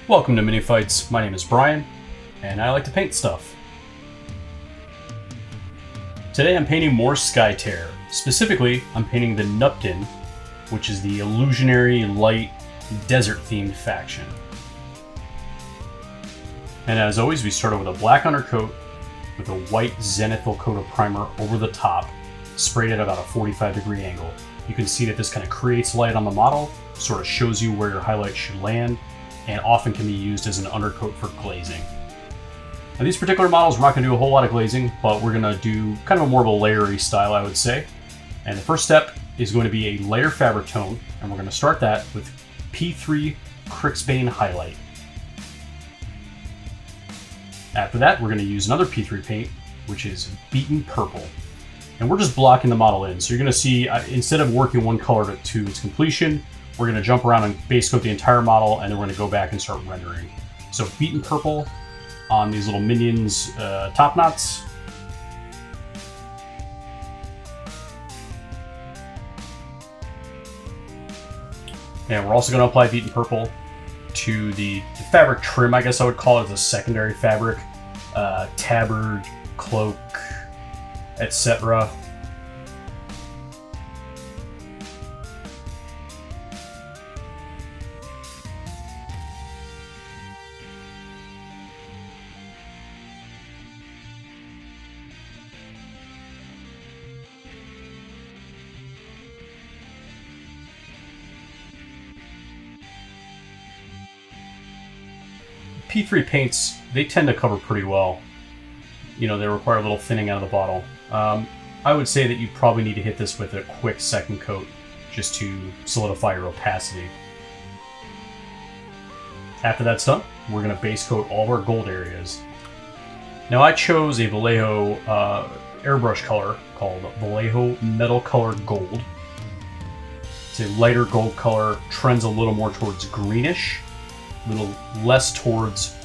Welcome to Mini Fights. My name is Brian, and I like to paint stuff. Today I'm painting more Skytear. Specifically, I'm painting the Nupten, which is the illusionary, light, desert-themed faction. And as always, we start with a black undercoat with a white zenithal coat of primer over the top, sprayed at about a 45-degree angle. You can see that this kind of creates light on the model, sort of shows you where your highlights should land, and often can be used as an undercoat for glazing. Now these particular models, we're not going to do a whole lot of glazing, but we're going to do kind of a more of a layery style, I would say. And the first step is going to be a layer fabric tone, and we're going to start that with P3 Crixbane Highlight. After that, we're going to use another P3 paint, which is Beaten Purple. And we're just blocking the model in. So you're going to see, instead of working one color to its completion, we're going to jump around and base coat the entire model, and then we're going to go back and start rendering. So Beaten Purple on these little minions top knots. And we're also going to apply Beaten Purple to the fabric trim, I guess I would call it, as a secondary fabric. Tabard, cloak, etc. P3 paints, they tend to cover pretty well. You know, they require a little thinning out of the bottle. I would say that you probably need to hit this with a quick second coat just to solidify your opacity. After that's done, we're going to base coat all of our gold areas. Now I chose a Vallejo airbrush color called Vallejo Metal Color Gold. It's a lighter gold color, trends a little more towards greenish, a little less towards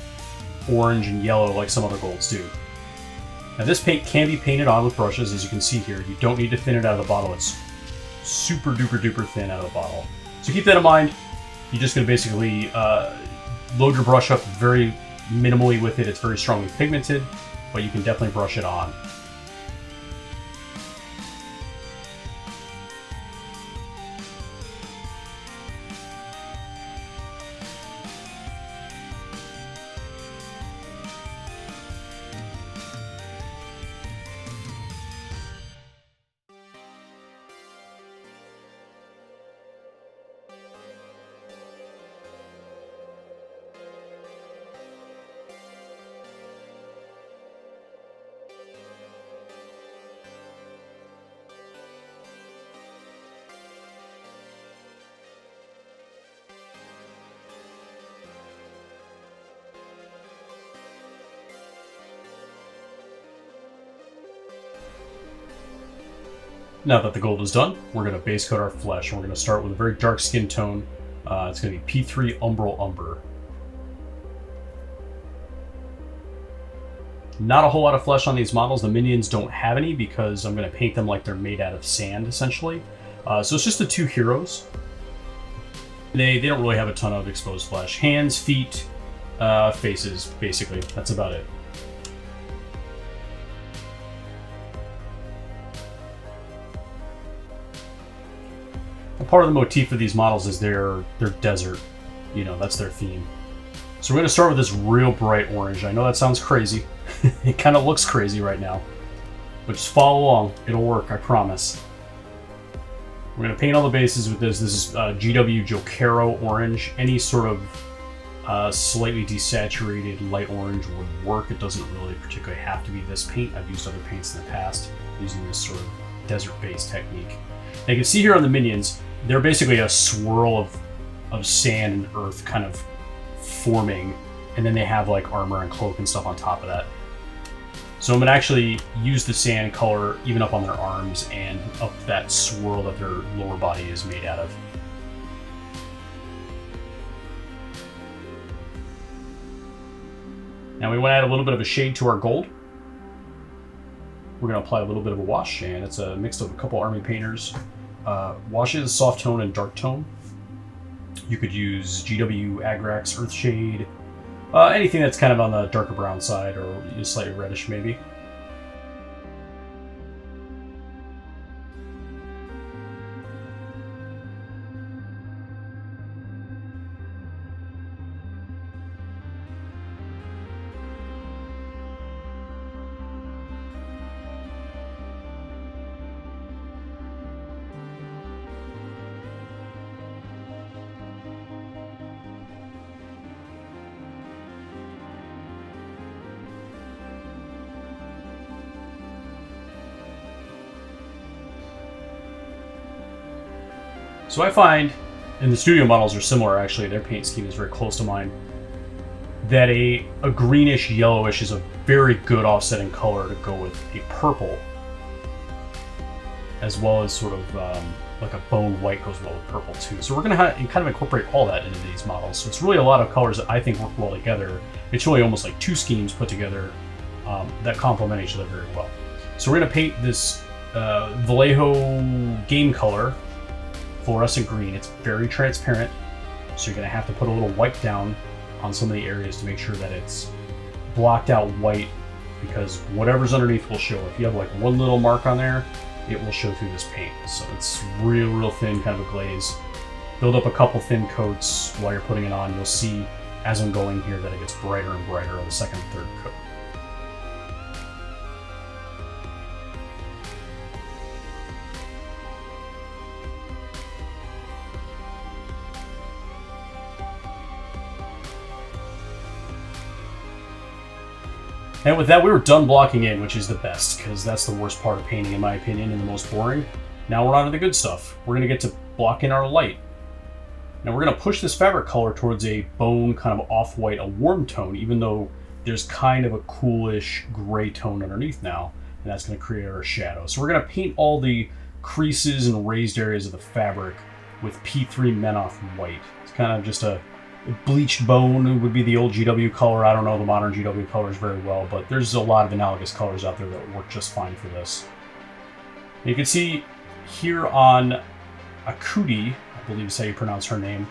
orange and yellow like some other golds do. Now this paint can be painted on with brushes, as you can see here. You don't need to thin it out of the bottle. It's super duper duper thin out of the bottle. So keep that in mind. You're just going to basically load your brush up very minimally with it. It's very strongly pigmented, but you can definitely brush it on. Now that the gold is done, we're going to base coat our flesh, and we're going to start with a very dark skin tone. It's going to be P3 Umbral Umber. Not a whole lot of flesh on these models. The minions don't have any because I'm going to paint them like they're made out of sand, essentially. So it's just the two heroes. They don't really have a ton of exposed flesh. Hands, feet, faces, basically. That's about it. Part of the motif of these models is their desert. You know, that's their theme. So we're going to start with this real bright orange. I know that sounds crazy. It kind of looks crazy right now. But just follow along. It'll work, I promise. We're going to paint all the bases with this. This is GW Jokero orange. Any sort of slightly desaturated light orange would work. It doesn't really particularly have to be this paint. I've used other paints in the past using this sort of desert-based technique. Now you can see here on the minions, they're basically a swirl of sand and earth kind of forming, and then they have like armor and cloak and stuff on top of that. So I'm going to actually use the sand color even up on their arms and up that swirl that their lower body is made out of. Now we want to add a little bit of a shade to our gold. We're going to apply a little bit of a wash, and it's a mix of a couple army painters. Washes, soft tone and dark tone. You could use GW, Agrax, Earthshade, anything that's kind of on the darker brown side or slightly reddish maybe. So I find, and the studio models are similar actually, their paint scheme is very close to mine, that a greenish yellowish is a very good offsetting color to go with a purple, as well as sort of like a bone white goes well with purple too. So we're going to kind of incorporate all that into these models. So it's really a lot of colors that I think work well together. It's really almost like two schemes put together that complement each other very well. So we're going to paint this Vallejo game color, fluorescent green. It's very transparent, so you're going to have to put a little white down on some of the areas to make sure that it's blocked out white, because whatever's underneath will show. If you have like one little mark on there, it will show through this paint. So it's real thin, kind of a glaze. Build up a couple thin coats while you're putting it on. You'll see as I'm going here that it gets brighter and brighter on the second and third coat. And with that, we were done blocking in, which is the best, because that's the worst part of painting, in my opinion, and the most boring. Now we're on to the good stuff. We're going to get to block in our light. Now we're going to push this fabric color towards a bone, kind of off-white, a warm tone, even though there's kind of a coolish gray tone underneath now, and that's going to create our shadow. So we're going to paint all the creases and raised areas of the fabric with P3 Menoth white. It's kind of just a bleached bone would be the old GW color. I don't know the modern GW colors very well, but there's a lot of analogous colors out there that work just fine for this. You can see here on Akuti, I believe is how you pronounce her name,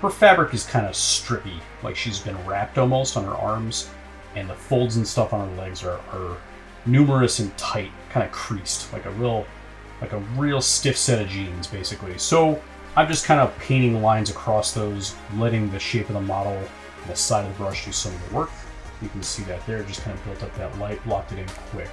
her fabric is kind of strippy, like she's been wrapped almost on her arms, and the folds and stuff on her legs are numerous and tight, kind of creased, like a real stiff set of jeans, basically. So I'm just kind of painting lines across those, letting the shape of the model and the side of the brush do some of the work. You can see that there, just kind of built up that light, locked it in quick.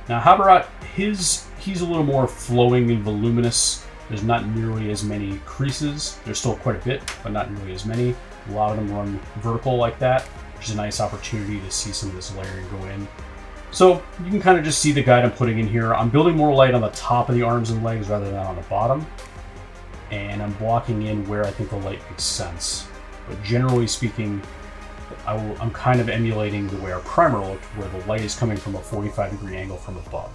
Now Habarat, he's a little more flowing and voluminous. There's not nearly as many creases. There's still quite a bit, but not nearly as many. A lot of them run vertical like that, which is a nice opportunity to see some of this layering go in. So you can kind of just see the guide I'm putting in here. I'm building more light on the top of the arms and legs rather than on the bottom. And I'm blocking in where I think the light makes sense. But generally speaking, I'm kind of emulating the way our primer looked, where the light is coming from a 45-degree angle from above.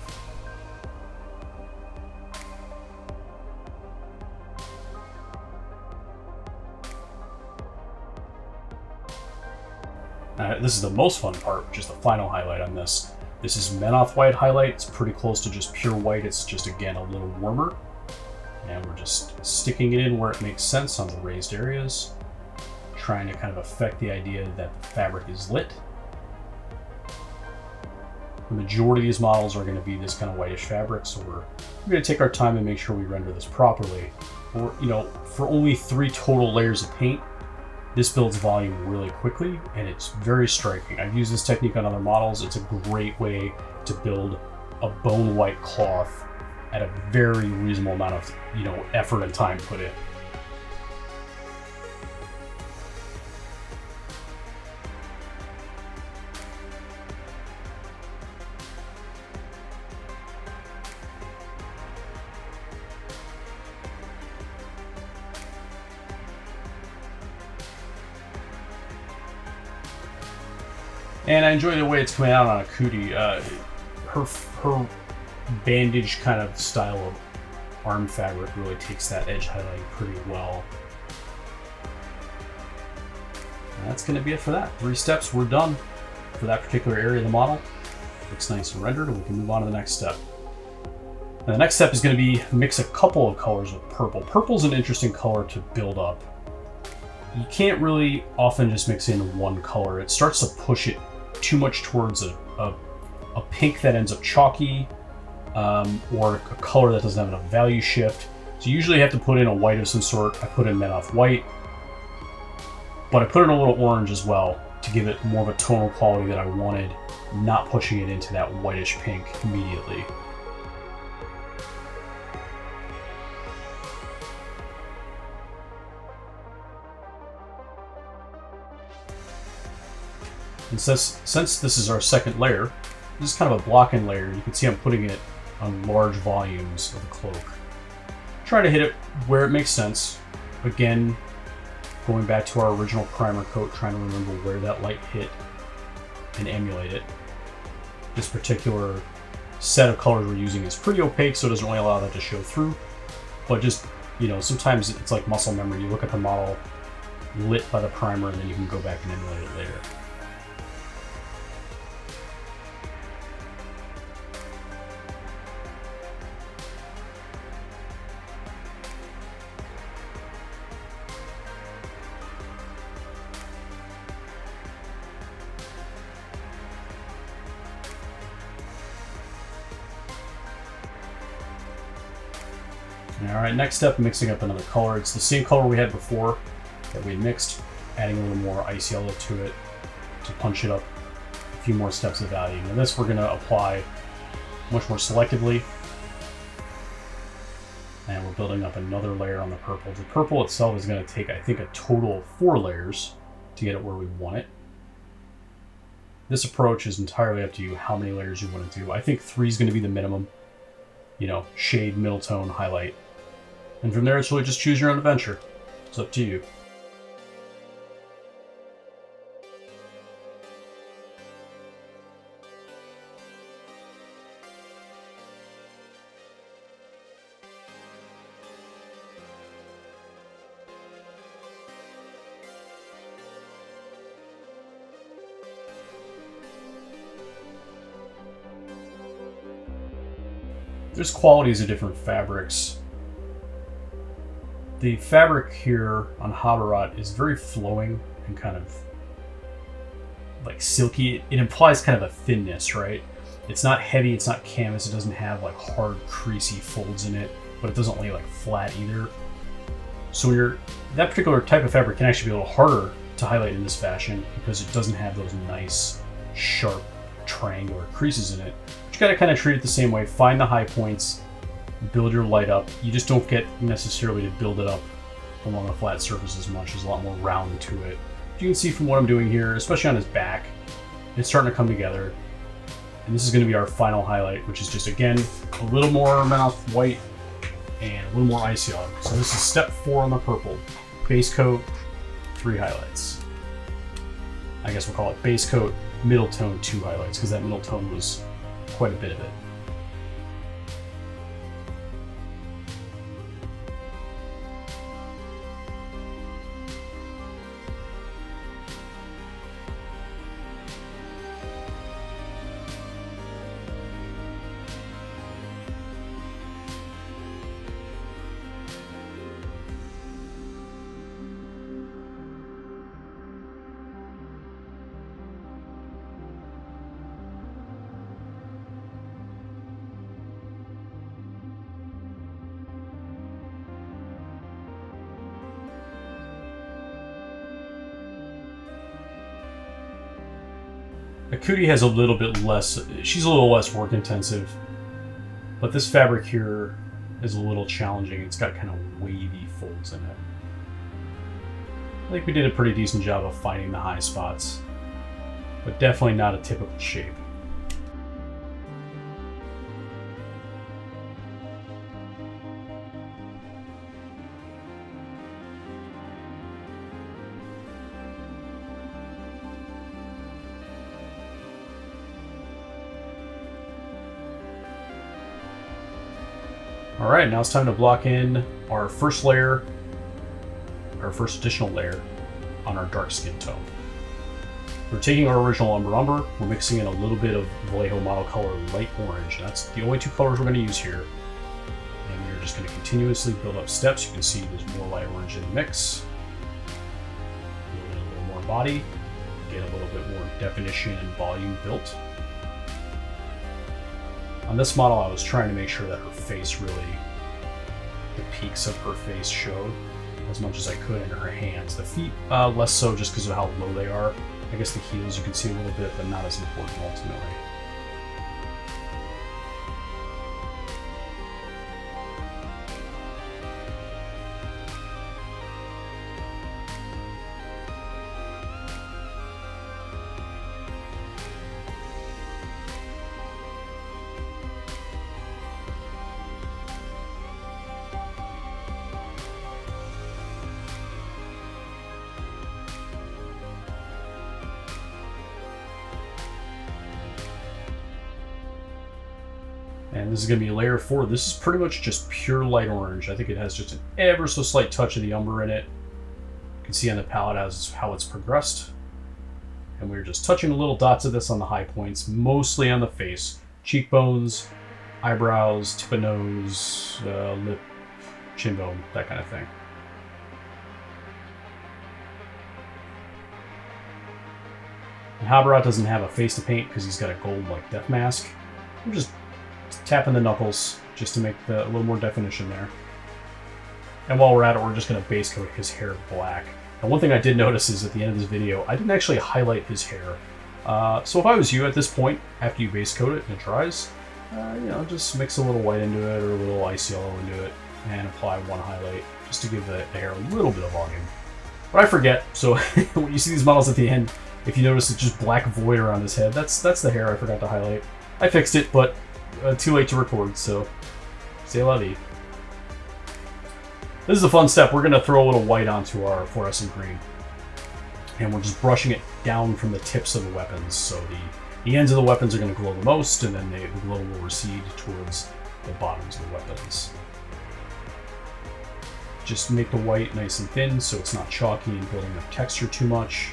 This is the most fun part, which is the final highlight on this. This is Menoth white highlight. It's pretty close to just pure white. It's just, again, a little warmer. And we're just sticking it in where it makes sense on the raised areas, trying to kind of affect the idea that the fabric is lit. The majority of these models are going to be this kind of whitish fabric, so we're going to take our time and make sure we render this properly. For only 3 total layers of paint, this builds volume really quickly, and it's very striking. I've used this technique on other models. It's a great way to build a bone white cloth at a very reasonable amount of effort and time put in. And I enjoy the way it's coming out on Akuti. Her bandage kind of style of arm fabric really takes that edge highlighting pretty well. And that's going to be it for that. 3 steps, we're done for that particular area of the model. Looks nice and rendered, and we can move on to the next step. And the next step is going to be mix a couple of colors with purple. Purple's an interesting color to build up. You can't really often just mix in one color. It starts to push it too much towards a pink that ends up chalky, or a color that doesn't have enough value shift. So usually you have to put in a white of some sort. I put in Menoth white, but I put in a little orange as well to give it more of a tonal quality that I wanted, not pushing it into that whitish pink immediately. And since this is our second layer, this is kind of a block-in layer. You can see I'm putting it on large volumes of the cloak. Try to hit it where it makes sense. Again, going back to our original primer coat, trying to remember where that light hit and emulate it. This particular set of colors we're using is pretty opaque, so it doesn't really allow that to show through. But just, you know, sometimes it's like muscle memory. You look at the model lit by the primer, and then you can go back and emulate it later. Alright, next step, mixing up another color. It's the same color we had before that we mixed, adding a little more ice yellow to it to punch it up a few more steps of value. And this we're going to apply much more selectively. And we're building up another layer on the purple. The purple itself is going to take, I think, a total of 4 layers to get it where we want it. This approach is entirely up to you how many layers you want to do. I think 3 is going to be the minimum. You know, shade, middle tone, highlight. And from there, it's really just choose your own adventure. It's up to you. There's qualities of different fabrics. The fabric here on Habarat is very flowing and kind of like silky. It implies kind of a thinness, right? It's not heavy, it's not canvas, it doesn't have like hard, creasy folds in it, but it doesn't lay like flat either. So that particular type of fabric can actually be a little harder to highlight in this fashion because it doesn't have those nice, sharp, triangular creases in it. But you gotta kind of treat it the same way. Find the high points, build your light up. You just don't get necessarily to build it up along a flat surface as much. There's a lot more round to it. You can see from what I'm doing here, especially on his back, it's starting to come together. And this is going to be our final highlight, which is just, again, a little more Menoth white and a little more ice yellow. So this is step 4 on the purple. Base coat, 3 highlights. I guess we'll call it base coat, middle tone, 2 highlights, because that middle tone was quite a bit of it. Akuti has a little bit less, she's a little less work intensive, but this fabric here is a little challenging. It's got kind of wavy folds in it. I think we did a pretty decent job of finding the high spots, but definitely not a typical shape. Alright, now it's time to block in our first layer, our first additional layer on our dark skin tone. We're taking our original umber, we're mixing in a little bit of Vallejo model color light orange. That's the only 2 colors we're going to use here. you're just going to continuously build up steps. You can see there's more light orange in the mix. A little more body. Get a little bit more definition and volume built. On this model, I was trying to make sure that her face really, the peaks of her face showed as much as I could, and her hands. The feet, less so just because of how low they are. I guess the heels you can see a little bit, but not as important ultimately. And this is going to be layer 4. This is pretty much just pure light orange. I think it has just an ever so slight touch of the umber in it. You can see on the palette as how it's progressed. And we're just touching little dots of this on the high points, mostly on the face. Cheekbones, eyebrows, tip of nose, lip, chin bone, that kind of thing. And Habarat doesn't have a face to paint because he's got a gold like death mask. We're just tapping the knuckles just to make a little more definition there. And while we're at it, we're just going to base coat his hair black. And one thing I did notice is at the end of this video, I didn't actually highlight his hair. So if I was you at this point, after you base coat it and it dries, you know, just mix a little white into it or a little ice yellow into it and apply one highlight just to give the hair a little bit of volume. But I forget, so when you see these models at the end, if you notice it's just black void around his head, that's the hair I forgot to highlight. I fixed it, but too late to record, so c'est la vie. This is a fun step. We're going to throw a little white onto our fluorescent green. And we're just brushing it down from the tips of the weapons. So the ends of the weapons are going to glow the most, and then the glow will recede towards the bottoms of the weapons. Just make the white nice and thin so it's not chalky and building up texture too much.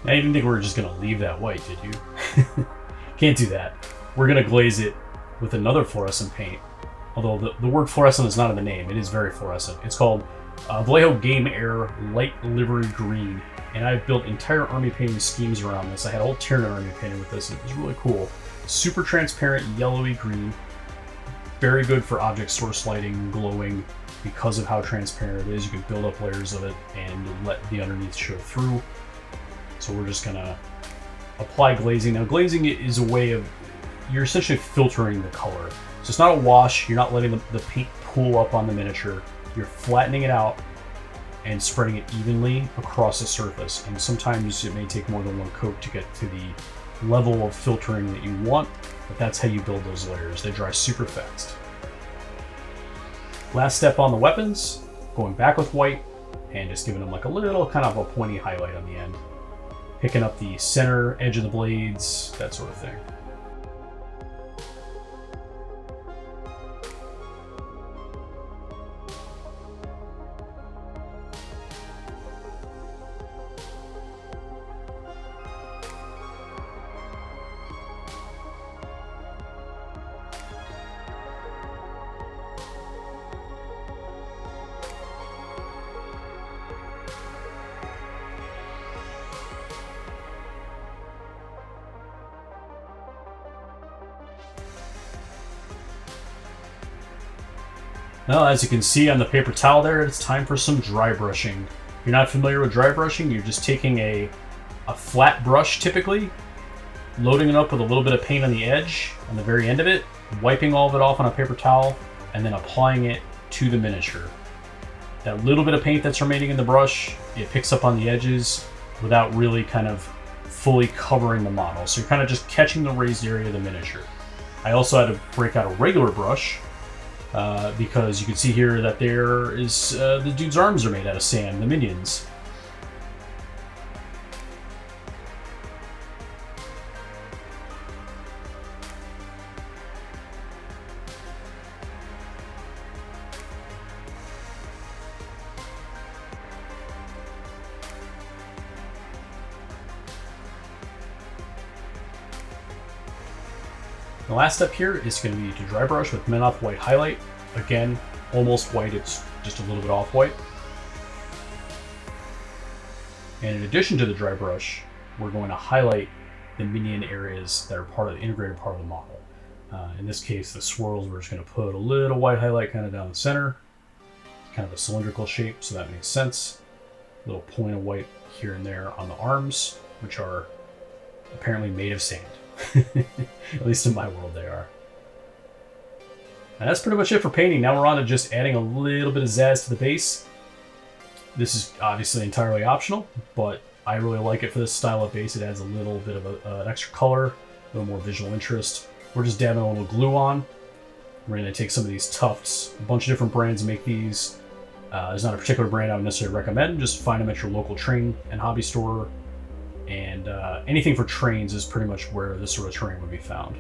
Now, you didn't think we were just going to leave that white, did you? Can't do that. We're going to glaze it with another fluorescent paint. Although the word fluorescent is not in the name, it is very fluorescent. It's called Vallejo Game Air Light Livery Green. And I've built entire army painting schemes around this. I had old Tyranid army painted with this. It was really cool. Super transparent, yellowy green. Very good for object source lighting, glowing. Because of how transparent it is, you can build up layers of it and let the underneath show through. So we're just going to apply glazing. Now, glazing is a way of, you're essentially filtering the color. So it's not a wash. You're not letting the paint pool up on the miniature. You're flattening it out and spreading it evenly across the surface. And sometimes it may take more than one coat to get to the level of filtering that you want, but that's how you build those layers. They dry super fast. Last step on the weapons, going back with white and just giving them like a little kind of a pointy highlight on the end. Picking up the center edge of the blades, that sort of thing. Well, as you can see on the paper towel there, it's time for some dry brushing. If you're not familiar with dry brushing, you're just taking a flat brush typically, loading it up with a little bit of paint on the edge, on the very end of it, wiping all of it off on a paper towel, and then applying it to the miniature. That little bit of paint that's remaining in the brush, it picks up on the edges, without really kind of fully covering the model. So you're kind of just catching the raised area of the miniature. I also had to break out a regular brush because you can see here that there is the dude's arms are made out of sand, the minions. The last step here is going to be to dry brush with mint off white highlight. Again, almost white, it's just a little bit off white. And in addition to the dry brush, we're going to highlight the minion areas that are part of the integrated part of the model. In this case, the swirls, we're just going to put a little white highlight kind of down the center, kind of a cylindrical shape, so that makes sense. A little point of white here and there on the arms, which are apparently made of sand. At least in my world they are. And that's pretty much it for painting. Now we're on to just adding a little bit of zazz to the base. This is obviously entirely optional, but I really like it for this style of base. It adds a little bit of an extra color, a little more visual interest. We're just dabbing a little glue on. We're going to take some of these tufts. A bunch of different brands make these. There's not a particular brand I would necessarily recommend. Just find them at your local train and hobby store. And anything for trains is pretty much where this sort of terrain would be found.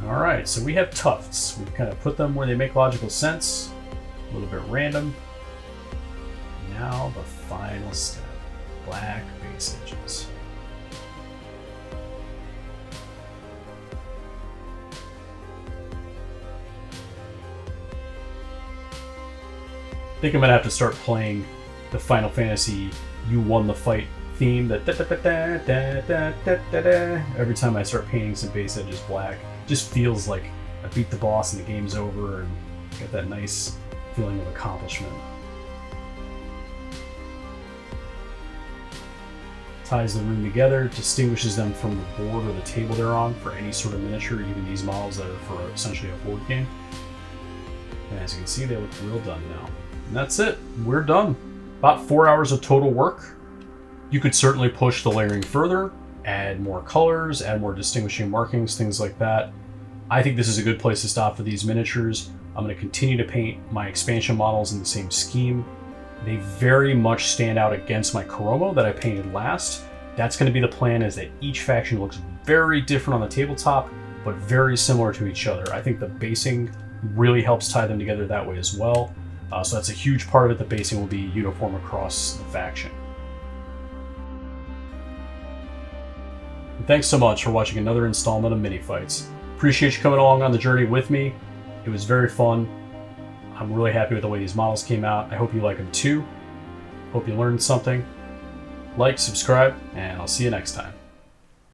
Alright, so we have tufts. We've kind of put them where they make logical sense. A little bit random. Now the final step. Black base edges. I think I'm gonna have to start playing the Final Fantasy You Won the Fight theme. That every time I start painting some base edges black. Just feels like I beat the boss and the game's over and get that nice feeling of accomplishment. Ties the room together, distinguishes them from the board or the table they're on for any sort of miniature, even these models that are for essentially a board game. And as you can see, they look real done now. And that's it, we're done. About 4 hours of total work. You could certainly push the layering further, add more colors, add more distinguishing markings, things like that. I think this is a good place to stop for these miniatures. I'm going to continue to paint my expansion models in the same scheme. They very much stand out against my Kuromo that I painted last. That's going to be the plan, is that each faction looks very different on the tabletop, but very similar to each other. I think the basing really helps tie them together that way as well. So that's a huge part of it. The basing will be uniform across the faction. And thanks so much for watching another installment of Mini Fights. Appreciate you coming along on the journey with me. It was very fun. I'm really happy with the way these models came out. I hope you like them too. Hope you learned something. Like, subscribe, and I'll see you next time.